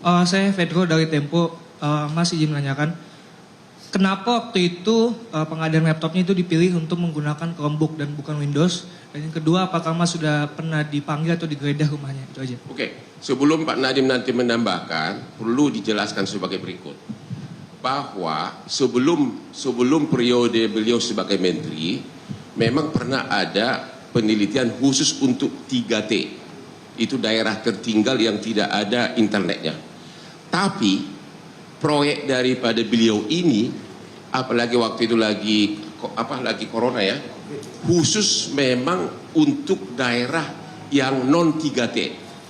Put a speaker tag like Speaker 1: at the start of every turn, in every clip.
Speaker 1: Saya Fedro dari Tempo. Mas izin menanyakan, kenapa waktu itu pengadaan laptopnya itu dipilih untuk menggunakan Chromebook dan bukan Windows? Dan yang kedua, apakah Mas sudah pernah dipanggil atau digeledah rumahnya? Itu aja.
Speaker 2: Oke, sebelum Pak Nadiem nanti menambahkan, perlu dijelaskan sebagai berikut. Bahwa sebelum periode beliau sebagai menteri, memang pernah ada penelitian khusus untuk 3T. Itu daerah tertinggal yang tidak ada internetnya. Tapi proyek daripada beliau ini, apalagi waktu itu lagi corona ya, khusus memang untuk daerah yang non 3T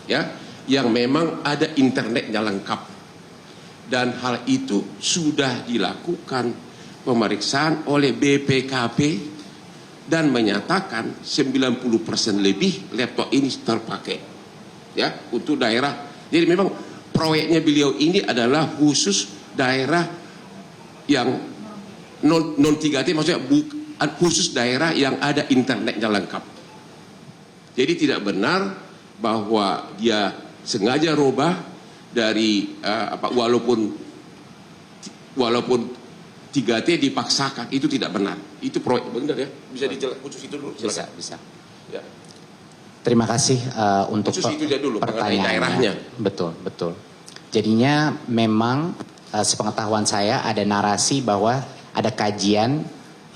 Speaker 2: ya, yang memang ada internetnya lengkap. Dan hal itu sudah dilakukan pemeriksaan oleh BPKP dan menyatakan 90% lebih laptop ini terpakai ya untuk daerah. Jadi memang proyeknya beliau ini adalah khusus daerah yang non 3T, maksudnya khusus daerah yang ada internetnya lengkap. Jadi tidak benar bahwa dia sengaja rubah dari walaupun 3T dipaksakan, itu tidak benar. Itu proyek benar ya. Bisa dijelaskan khusus itu dulu. Silakan.
Speaker 3: Bisa.
Speaker 2: Ya.
Speaker 3: Terima kasih untuk pertanyaannya. Betul. Jadinya memang sepengetahuan saya ada narasi bahwa ada kajian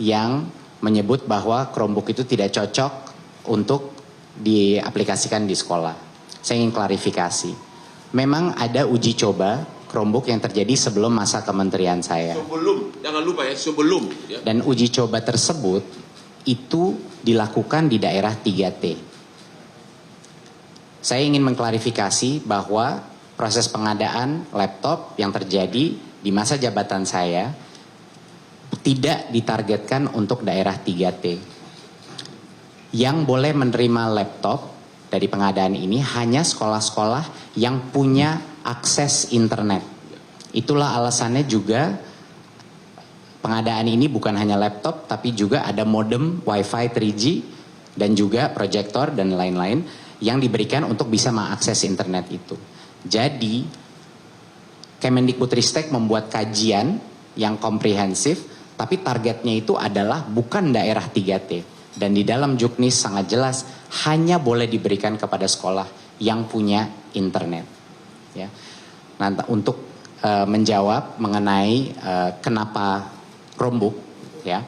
Speaker 3: yang menyebut bahwa Chromebook itu tidak cocok untuk diaplikasikan di sekolah. Saya ingin klarifikasi. Memang ada uji coba Chromebook yang terjadi sebelum masa kementerian saya.
Speaker 2: Jangan lupa ya, sebelum. Ya.
Speaker 3: Dan uji coba tersebut itu dilakukan di daerah 3T. Saya ingin mengklarifikasi bahwa proses pengadaan laptop yang terjadi di masa jabatan saya tidak ditargetkan untuk daerah 3T. Yang boleh menerima laptop dari pengadaan ini hanya sekolah-sekolah yang punya akses internet. Itulah alasannya juga pengadaan ini bukan hanya laptop tapi juga ada modem Wi-Fi 3G dan juga proyektor dan lain-lain yang diberikan untuk bisa mengakses internet itu. Jadi Kemendikbudristek membuat kajian yang komprehensif, tapi targetnya itu adalah bukan daerah 3T. Dan di dalam Juknis sangat jelas hanya boleh diberikan kepada sekolah yang punya internet. Ya. Nah, untuk menjawab mengenai kenapa Chromebook, ya,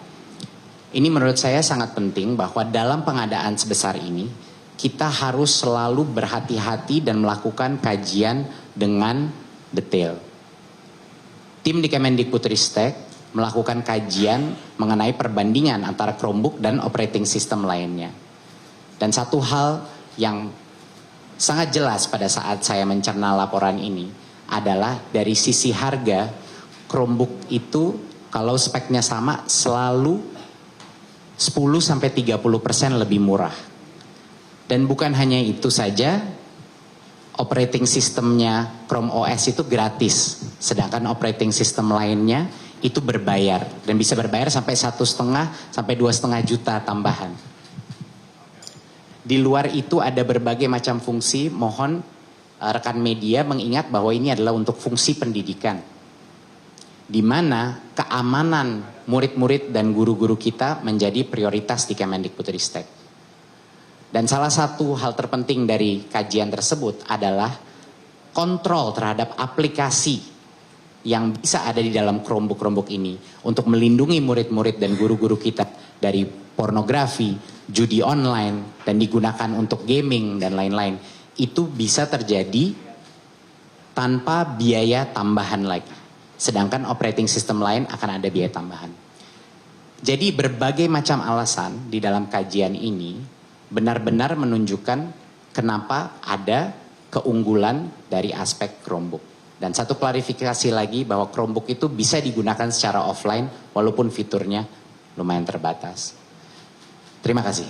Speaker 3: ini menurut saya sangat penting bahwa dalam pengadaan sebesar ini kita harus selalu berhati-hati dan melakukan kajian dengan detail. Tim di Kemendikbudristek melakukan kajian mengenai perbandingan antara Chromebook dan operating system lainnya. Dan satu hal yang sangat jelas pada saat saya mencerna laporan ini adalah dari sisi harga, Chromebook itu kalau speknya sama selalu 10-30% lebih murah. Dan bukan hanya itu saja, operating sistemnya Chrome OS itu gratis, sedangkan operating system lainnya itu berbayar dan bisa berbayar sampai 1,5 sampai 2,5 juta tambahan. Di luar itu ada berbagai macam fungsi. Mohon rekan media mengingat bahwa ini adalah untuk fungsi pendidikan, di mana keamanan murid-murid dan guru-guru kita menjadi prioritas di Kemendikbudristek. Dan salah satu hal terpenting dari kajian tersebut adalah kontrol terhadap aplikasi yang bisa ada di dalam Chromebook ini untuk melindungi murid-murid dan guru-guru kita dari pornografi, judi online, dan digunakan untuk gaming dan lain-lain. Itu bisa terjadi tanpa biaya tambahan lagi. Sedangkan operating system lain akan ada biaya tambahan. Jadi berbagai macam alasan di dalam kajian ini benar-benar menunjukkan kenapa ada keunggulan dari aspek Chromebook. Dan satu klarifikasi lagi bahwa Chromebook itu bisa digunakan secara offline walaupun fiturnya lumayan terbatas. Terima kasih.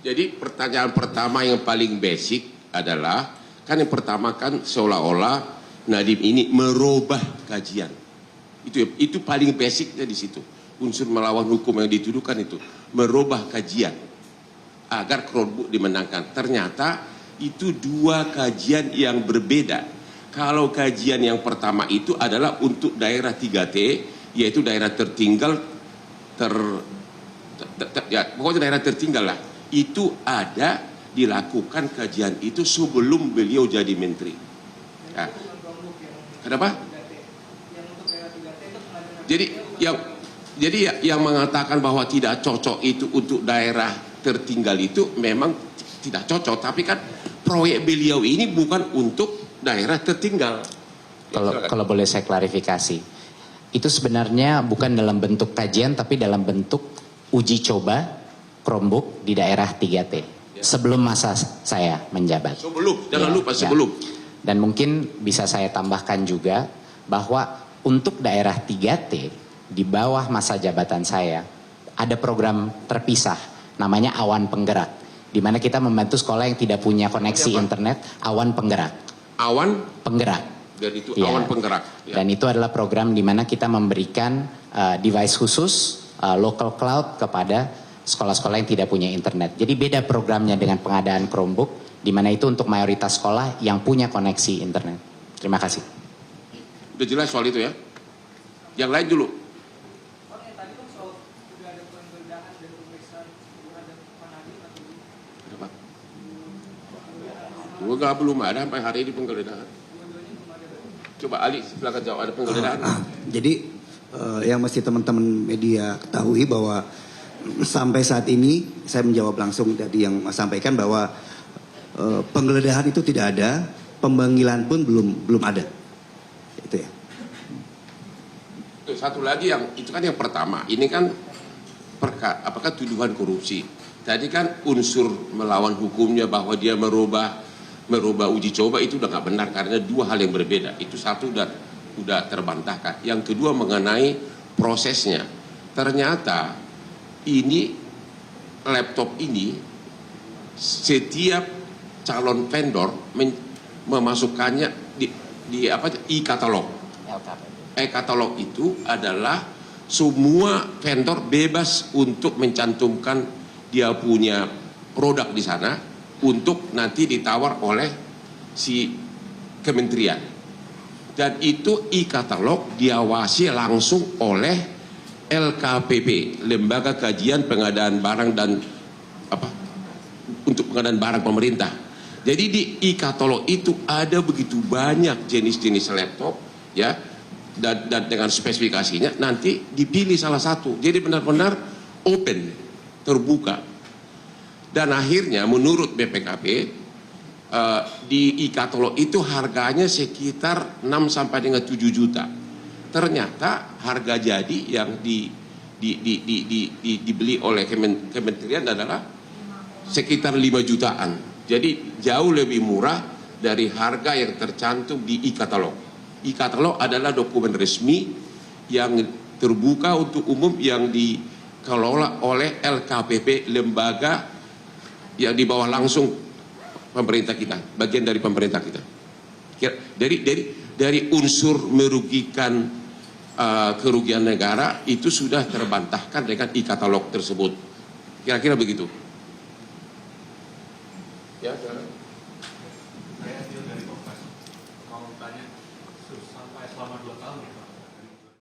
Speaker 2: Jadi pertanyaan pertama yang paling basic adalah, kan yang pertama kan seolah-olah Nadiem ini merubah kajian. Itu paling basicnya di situ. Unsur melawan hukum yang dituduhkan itu merubah kajian agar Chromebook dimenangkan. Ternyata itu dua kajian yang berbeda. Kalau kajian yang pertama itu adalah untuk daerah 3T, yaitu daerah tertinggal, ya, pokoknya daerah tertinggal lah. Itu ada dilakukan kajian itu sebelum beliau jadi menteri. Ya. Kenapa? Jadi yang mengatakan bahwa tidak cocok itu untuk daerah tertinggal itu memang tidak cocok. Tapi kan proyek beliau ini bukan untuk daerah tertinggal.
Speaker 3: Kalau boleh saya klarifikasi, itu sebenarnya bukan dalam bentuk kajian tapi dalam bentuk uji coba Chromebook di daerah 3T sebelum masa saya menjabat.
Speaker 2: Sebelum, jangan lupa sebelum.
Speaker 3: Dan mungkin bisa saya tambahkan juga bahwa untuk daerah 3T di bawah masa jabatan saya ada program terpisah namanya Awan Penggerak, di mana kita membantu sekolah yang tidak punya koneksi internet. Awan Penggerak.
Speaker 2: Awan
Speaker 3: Penggerak.
Speaker 2: dan itu
Speaker 3: Ya.
Speaker 2: awan penggerak. Ya.
Speaker 3: Dan itu adalah program di mana kita memberikan device khusus local cloud kepada sekolah-sekolah yang tidak punya internet. Jadi beda programnya dengan pengadaan Chromebook, di mana itu untuk mayoritas sekolah yang punya koneksi internet. Terima kasih.
Speaker 2: Udah jelas soal itu ya. Yang lain dulu. Kenapa? Juga belum ada sampai hari ini penggeledahan. Coba Ali silakan jawab, ada penggeledahan.
Speaker 4: Jadi yang mesti teman-teman media ketahui bahwa sampai saat ini saya menjawab langsung tadi yang Mas sampaikan bahwa penggeledahan itu tidak ada, pemanggilan pun belum ada. Itu ya.
Speaker 2: Satu lagi yang itu kan yang pertama, ini kan apakah tuduhan korupsi. Tadi kan unsur melawan hukumnya bahwa dia merubah uji coba itu udah nggak benar karena dua hal yang berbeda. Itu satu udah terbantahkan. Yang kedua mengenai prosesnya. Ternyata ini laptop ini setiap calon vendor memasukkannya di e-katalog. E-katalog itu adalah semua vendor bebas untuk mencantumkan dia punya produk di sana untuk nanti ditawar oleh si kementerian. Dan itu e-katalog diawasi langsung oleh LKPP, Lembaga Kajian Pengadaan Barang dan untuk pengadaan barang pemerintah. Jadi di e-katalog itu ada begitu banyak jenis-jenis laptop ya, dan dengan spesifikasinya nanti dipilih salah satu. Jadi benar-benar open, terbuka. Dan akhirnya menurut BPKP di e-katalog itu harganya sekitar 6 sampai dengan 7 juta. Ternyata harga jadi yang dibeli oleh kementerian adalah sekitar 5 jutaan. Jadi jauh lebih murah dari harga yang tercantum di e-katalog. E-katalog adalah dokumen resmi yang terbuka untuk umum yang dikelola oleh LKPP, lembaga yang di bawah langsung pemerintah kita, bagian dari pemerintah kita. Dari unsur merugikan kerugian negara itu sudah terbantahkan dengan e-katalog tersebut. Kira-kira begitu. Ya,